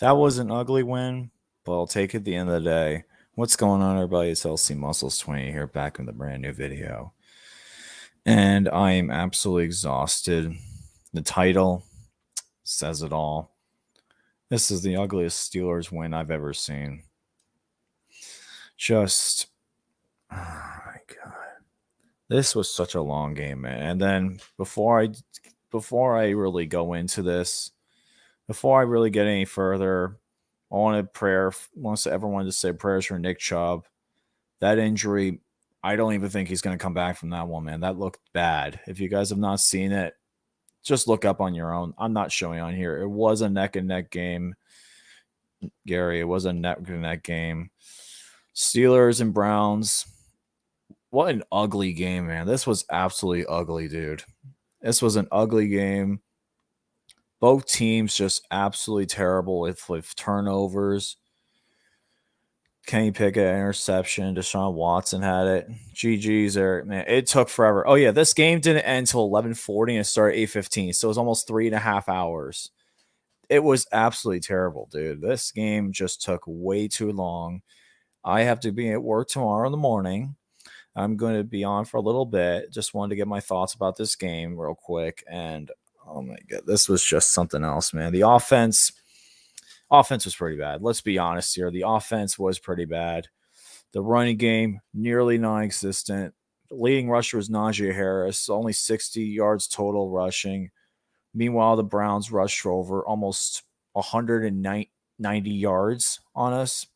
That was an ugly win, but I'll take it at the end of the day. What's going on, everybody? It's LC Muscles 20 here, back with a brand new video. And I am absolutely exhausted. The title says it all. This is the ugliest Steelers win I've ever seen. Just, oh my God. This was such a long game, man. And then before I really go into this, before I really get any further, I wants everyone to say prayers for Nick Chubb. That injury, I don't even think he's going to come back from that one, man. That looked bad. If you guys have not seen it, just look up on your own. I'm not showing on here. It was a neck and neck game, Gary. It was a neck and neck game. Steelers and Browns. What an ugly game, man. This was absolutely ugly, dude. This was an ugly game. Both teams just absolutely terrible with turnovers. Kenny Pickett interception. Deshaun Watson had it. GG's there, man. It took forever. Oh yeah, this game didn't end until 11:40 and it started 8:15, so it was almost 3.5 hours. It was absolutely terrible, dude. This game just took way too long. I have to be at work tomorrow in the morning. I'm going to be on for a little bit. Just wanted to get my thoughts about this game real quick. And oh my God, this was just something else, man. The offense was pretty bad. Let's be honest here. The offense was pretty bad. The running game, nearly non-existent. The leading rusher was Najee Harris, only 60 yards total rushing. Meanwhile, the Browns rushed over almost 190 yards on us.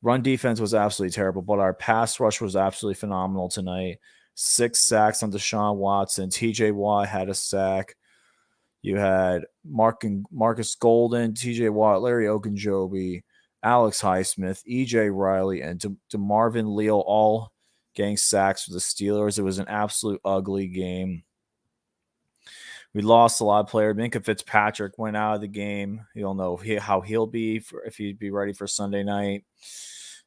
Run defense was absolutely terrible, but our pass rush was absolutely phenomenal tonight. 6 sacks on Deshaun Watson. TJ Watt had a sack. You had Marcus Golden, TJ Watt, Larry Ogunjobi, Alex Highsmith, EJ Riley, and DeMarvin Leal all getting sacks for the Steelers. It was an absolute ugly game. We lost a lot of players. Minkah Fitzpatrick went out of the game. You don't know how he'll be if he'd be ready for Sunday night.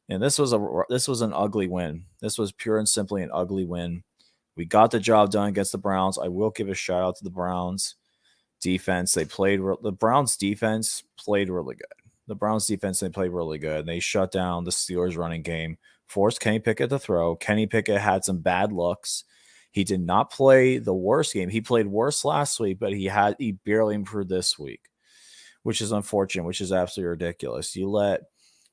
And this was an ugly win. This was pure and simply an ugly win. We got the job done against the Browns. I will give a shout out to the Browns defense. The Browns defense played really good. They played really good. They shut down the Steelers running game, forced Kenny Pickett to throw. Kenny Pickett had some bad looks. He did not play the worst game. He played worse last week, but he barely improved this week, which is unfortunate, which is absolutely ridiculous. You let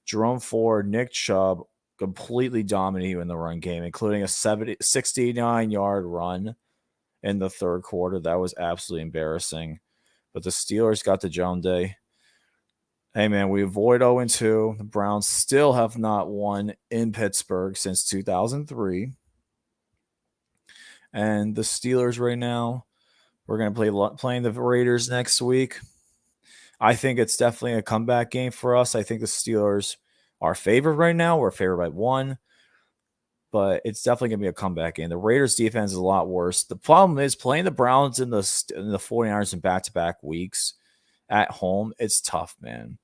Jerome Ford, Nick Chubb completely dominate you in the run game, including a 69-yard run in the third quarter. That was absolutely embarrassing. But the Steelers got the job day. Hey, man, we avoid 0-2. The Browns still have not won in Pittsburgh since 2003. And the Steelers right now, we're going to playing the Raiders next week. I think it's definitely a comeback game for us. I think the Steelers are favored right now. We're favored by 1. But it's definitely going to be a comeback game. The Raiders' defense is a lot worse. The problem is playing the Browns in the 49ers in back-to-back weeks at home. It's tough, man.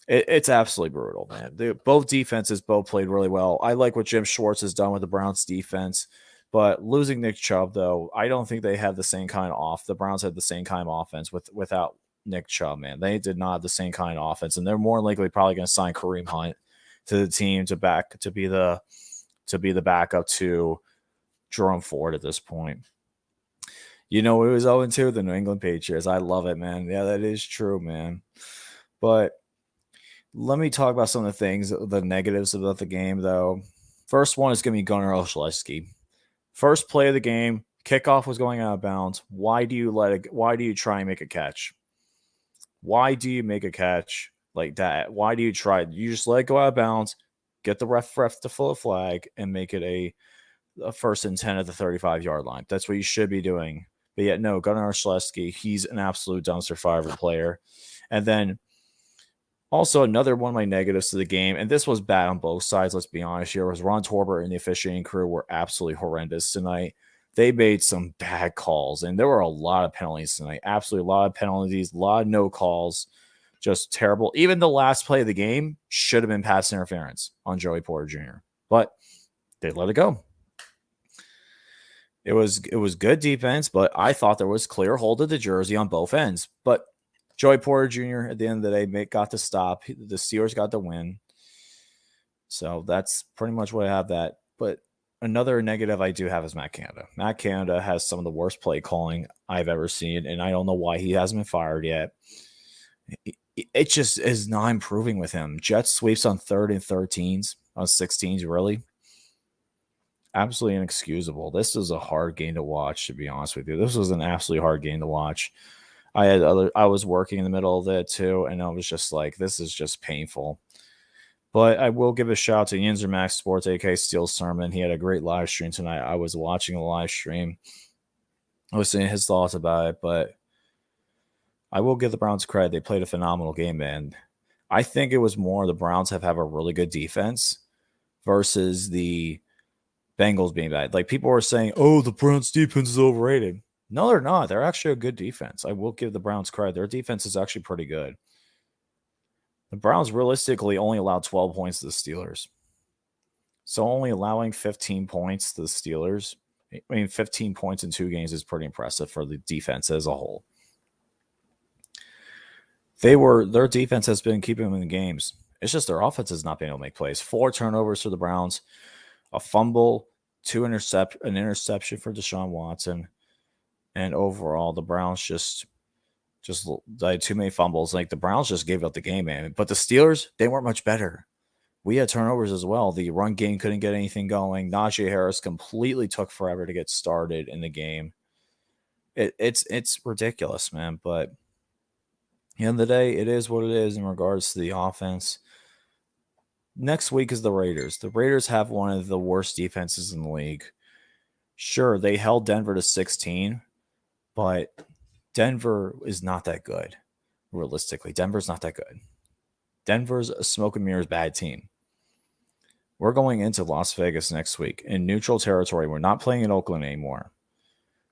It's absolutely brutal, man. Both defenses played really well. I like what Jim Schwartz has done with the Browns' defense. But losing Nick Chubb, though, I don't think they had the same kind of off. The Browns had the same kind of offense without Nick Chubb, man. They did not have the same kind of offense, and they're more likely probably going to sign Kareem Hunt to the team to be the backup to Jerome Ford at this point. You know, it was 0-2, the New England Patriots. I love it, man. Yeah, that is true, man. But let me talk about some of the things, the negatives about the game, though. First one is going to be Gunnar Olszewski. First play of the game, kickoff was going out of bounds. Why do you try and make a catch? Why do you make a catch like that? Why do you try? You just let it go out of bounds, get the ref to pull a flag, and make it a first and 10 at the 35-yard line. That's what you should be doing. But yet, no, Gunnar Olszewski, he's an absolute dumpster fire of a player. And then also another one of my negatives to the game, and this was bad on both sides, let's be honest here, was Ron Torbert and the officiating crew were absolutely horrendous tonight. They made some bad calls, and there were a lot of penalties tonight. Absolutely a lot of penalties, a lot of no calls. Just terrible. Even the last play of the game should have been pass interference on Joey Porter Jr., but they let it go. It was good defense, but I thought there was clear hold of the jersey on both ends. But Joey Porter Jr. at the end of the day got the stop. The Steelers got the win. So that's pretty much what I have that. But another negative I do have is Matt Canada. Matt Canada has some of the worst play calling I've ever seen, and I don't know why he hasn't been fired yet. It just is not improving with him. Jet sweeps on 3rd and 13s, on 16s, really. Absolutely inexcusable. This is a hard game to watch, to be honest with you. This was an absolutely hard game to watch. I was working in the middle of it too, and I was just like, this is just painful. But I will give a shout out to Yinzer Max Sports, aka Steel Sermon. He had a great live stream tonight. I was watching the live stream. I was seeing his thoughts about it, but I will give the Browns credit. They played a phenomenal game, man. I think it was more the Browns have a really good defense versus the Bengals being bad. Like people were saying, oh, the Browns defense is overrated. No, they're not. They're actually a good defense. I will give the Browns credit. Their defense is actually pretty good. The Browns realistically only allowed 12 points to the Steelers. So only allowing 15 points to the Steelers, 15 points in 2 games is pretty impressive for the defense as a whole. Their defense has been keeping them in the games. It's just their offense has not been able to make plays. 4 turnovers for the Browns, a fumble, an interception for Deshaun Watson, and overall the Browns just had too many fumbles. Like the Browns just gave up the game, man. But the Steelers, they weren't much better. We had turnovers as well. The run game couldn't get anything going. Najee Harris completely took forever to get started in the game. It's ridiculous, man. But at the end of the day, it is what it is in regards to the offense. Next week is the Raiders. The Raiders have one of the worst defenses in the league. Sure, they held Denver to 16, but Denver is not that good. Realistically, Denver's not that good. Denver's a smoke and mirrors bad team. We're going into Las Vegas next week in neutral territory. We're not playing in Oakland anymore.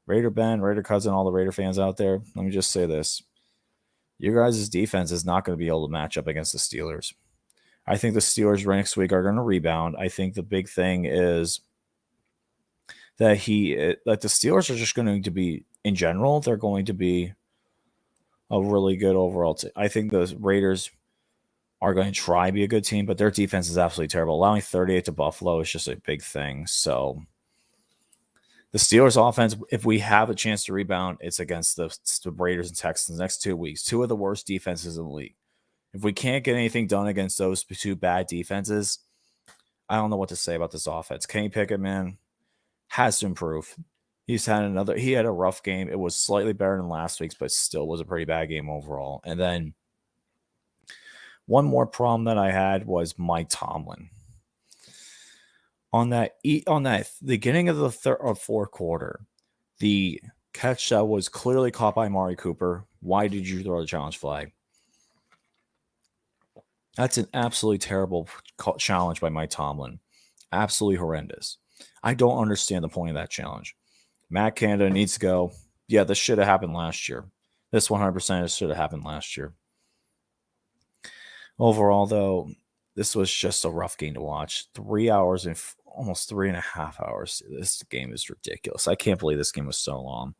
Raider Ben, Raider Cousin, all the Raider fans out there, let me just say this. Your guys' defense is not going to be able to match up against the Steelers. I think the Steelers next week are going to rebound. I think the big thing is that the Steelers are just going to be, in general, they're going to be a really good overall team. I think the Raiders are going to try to be a good team, but their defense is absolutely terrible. Allowing 38 to Buffalo is just a big thing. So the Steelers offense, if we have a chance to rebound, it's against the Raiders and Texans next 2 weeks. 2 of the worst defenses in the league. If we can't get anything done against those 2 bad defenses, I don't know what to say about this offense. Kenny Pickett, man, has to improve. He had a rough game. It was slightly better than last week's, but still was a pretty bad game overall. And then one more problem that I had was Mike Tomlin. On that beginning of the third or fourth quarter, the catch that was clearly caught by Amari Cooper. Why did you throw the challenge flag? That's an absolutely terrible challenge by Mike Tomlin. Absolutely horrendous. I don't understand the point of that challenge. Matt Canada needs to go. Yeah, this should have happened last year. This 100% should have happened last year. Overall, though, this was just a rough game to watch. 3 hours and almost 3.5 hours. This game is ridiculous. I can't believe this game was so long.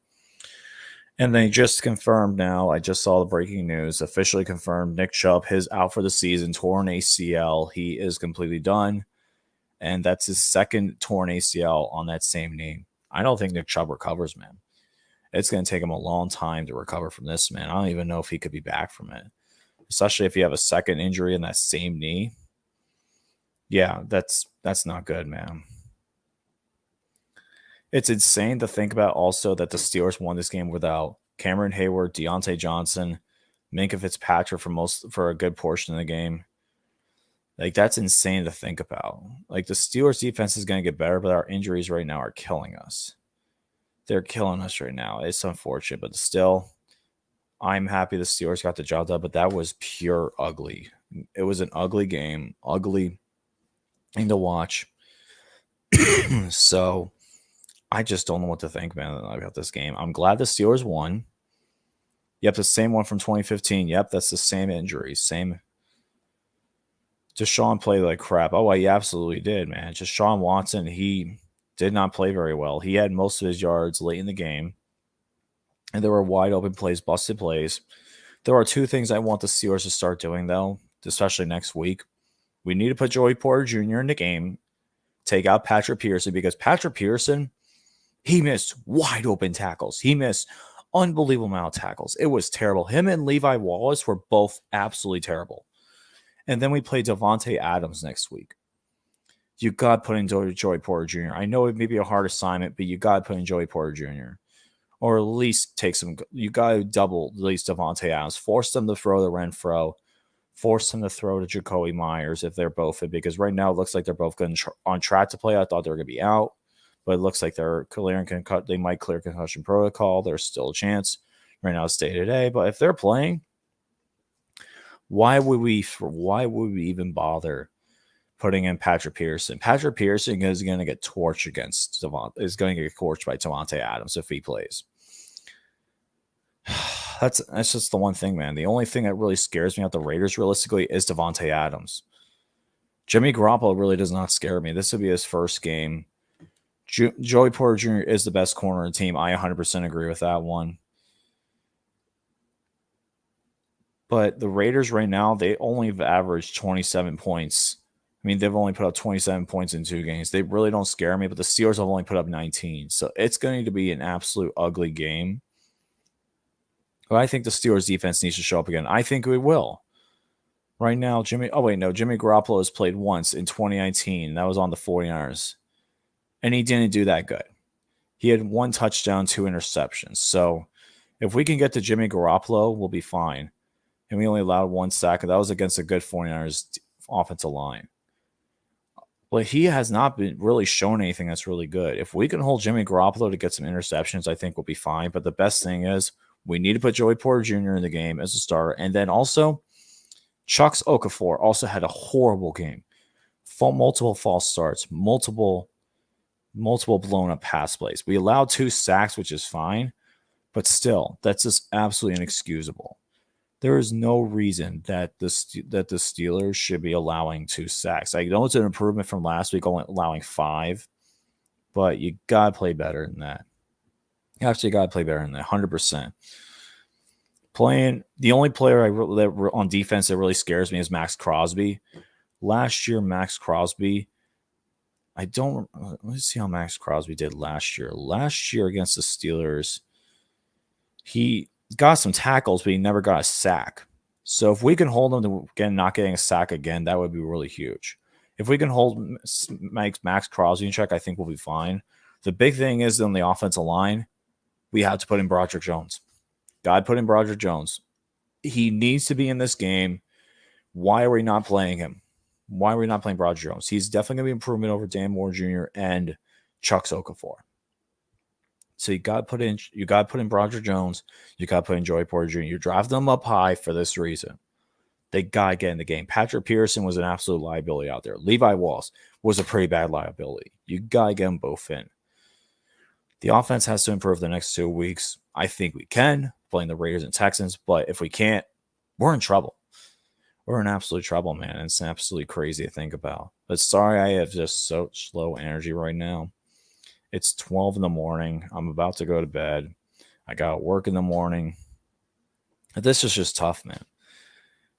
And they just confirmed now, I just saw the breaking news, officially confirmed Nick Chubb is out for the season, torn ACL. He is completely done. And that's his second torn ACL on that same knee. I don't think Nick Chubb recovers, man. It's going to take him a long time to recover from this, man. I don't even know if he could be back from it, especially if you have a second injury in that same knee. Yeah, that's not good, man. It's insane to think about also that the Steelers won this game without Cameron Hayward, Deontay Johnson, Minkah Fitzpatrick for a good portion of the game. Like, that's insane to think about. Like, the Steelers defense is going to get better, but our injuries right now are killing us. They're killing us right now. It's unfortunate, but still, I'm happy the Steelers got the job done, but that was pure ugly. It was an ugly game, ugly thing to watch. So I just don't know what to think, man, about this game. I'm glad the Steelers won. Yep, the same one from 2015. Yep, that's the same injury. Same. Deshaun played like crap. Oh, he absolutely did, man. Deshaun Watson, he did not play very well. He had most of his yards late in the game. And there were wide open plays, busted plays. There are two things I want the Steelers to start doing, though, especially next week. We need to put Joey Porter Jr. in the game, take out Patrick Peterson, because Patrick Peterson, he missed wide open tackles. He missed unbelievable amount of tackles. It was terrible. Him and Levi Wallace were both absolutely terrible. And then we play Devontae Adams next week. You got to put in Joey Porter Jr. I know it may be a hard assignment, but you got to put in Joey Porter Jr. Or at least take some. You got to double at least Devontae Adams. Force them to throw to Renfro. Force them to throw to Jacoby Myers if they're both in, because right now it looks like they're both going on track to play. I thought they were going to be out, but it looks like they're clearing they might clear concussion protocol. There's still a chance. Right now it's day to day, but if they're playing, why would we even bother putting in Patrick Peterson? Patrick Peterson is going to get torched is going to get torched by Devontae Adams if he plays. That's just the one thing, man. The only thing that really scares me about the Raiders realistically is Devontae Adams. Jimmy Garoppolo really does not scare me. This would be his first game. Joey Porter Jr. is the best corner in the team. I 100% agree with that one. But the Raiders right now, they only have averaged 27 points. I mean, they've only put up 27 points in 2 games. They really don't scare me, but the Steelers have only put up 19. So it's going to be an absolute ugly game. But I think the Steelers defense needs to show up again. I think we will. Right now, Jimmy Garoppolo has played once in 2019. That was on the 49ers. And he didn't do that good. He had 1 touchdown, 2 interceptions. So if we can get to Jimmy Garoppolo, we'll be fine. And we only allowed 1 sack, and that was against a good 49ers offensive line. But he has not been really shown anything that's really good. If we can hold Jimmy Garoppolo to get some interceptions, I think we'll be fine. But the best thing is we need to put Joey Porter Jr. in the game as a starter. And then also, Chuks Okafor also had a horrible game. Multiple false starts, multiple blown up pass plays. We allowed 2 sacks, which is fine. But still, that's just absolutely inexcusable. There is no reason that the Steelers should be allowing 2 sacks. I know it's an improvement from last week, only allowing 5, but you got to play better than that. You actually got to play better than that, 100%. The only player on defense that really scares me is Max Crosby. Last year, Max Crosby, let's see how Max Crosby did last year. Last year against the Steelers, he got some tackles, but he never got a sack. So if we can hold him to again not getting a sack again, that would be really huge. If we can hold Max Crosby in check, I think we'll be fine. The big thing is on the offensive line, we have to put in Broderick Jones. God put in Broderick Jones. He needs to be in this game. Why are we not playing him? Why are we not playing Broderick Jones? He's definitely going to be improvement over Dan Moore Jr. and Chuks Okafor. So you got to put in Broderick Jones. You got to put in Joey Porter Jr. You're driving them up high for this reason. They got to get in the game. Patrick Peterson was an absolute liability out there. Levi Wallace was a pretty bad liability. You got to get them both in. The offense has to improve the next 2 weeks. I think we can, playing the Raiders and Texans. But if we can't, we're in trouble. We're in absolute trouble, man. It's absolutely crazy to think about. But sorry, I have just so slow energy right now. It's 12 in the morning. I'm about to go to bed. I got work in the morning. This is just tough, man.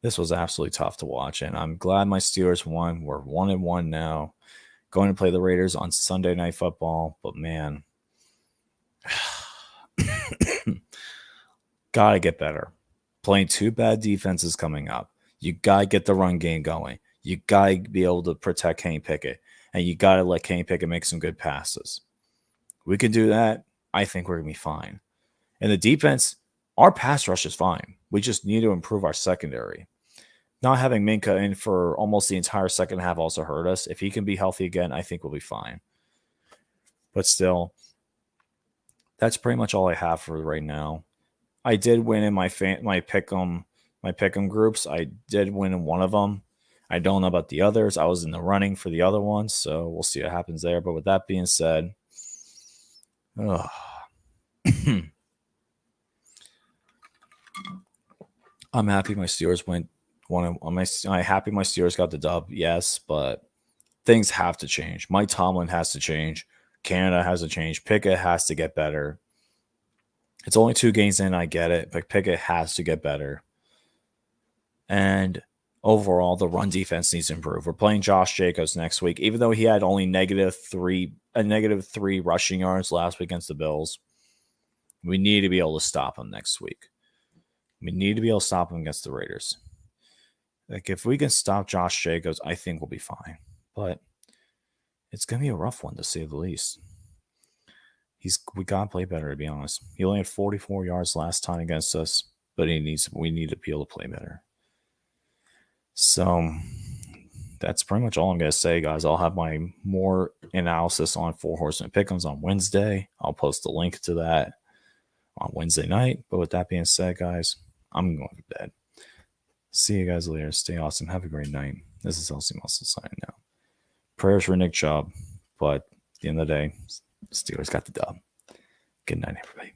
This was absolutely tough to watch, and I'm glad my Steelers won. We're 1-1 now. Going to play the Raiders on Sunday Night Football, but man, gotta get better. Playing 2 bad defenses coming up. You gotta get the run game going. You gotta be able to protect Kenny Pickett, and you gotta let Kenny Pickett make some good passes. We can do that. I think we're going to be fine. And the defense, our pass rush is fine. We just need to improve our secondary. Not having Minka in for almost the entire second half also hurt us. If he can be healthy again, I think we'll be fine. But still, that's pretty much all I have for right now. I did win in my pick'em groups. I did win in one of them. I don't know about the others. I was in the running for the other ones, so we'll see what happens there. But with that being said, I'm happy my Steelers went. I'm happy my Steelers got the dub. Yes, but things have to change. Mike Tomlin has to change. Canada has to change. Pickett has to get better. It's only 2 games in. I get it, but Pickett has to get better. And overall, the run defense needs to improve. We're playing Josh Jacobs next week, even though he had only -3 rushing yards last week against the Bills. We need to be able to stop him next week. We need to be able to stop him against the Raiders. Like, if we can stop Josh Jacobs, I think we'll be fine. But it's gonna be a rough one, to say the least. We gotta play better, to be honest. He only had 44 yards last time against us, but we need to be able to play better. So that's pretty much all I'm gonna say, guys. I'll have my more analysis on Four Horsemen Pick'ems on Wednesday. I'll post a link to that on Wednesday night. But with that being said, guys, I'm going to bed. See you guys later. Stay awesome. Have a great night. This is LC Muscle signing out. Prayers for Nick Chubb, but at the end of the day, Steelers got the dub. Good night, everybody.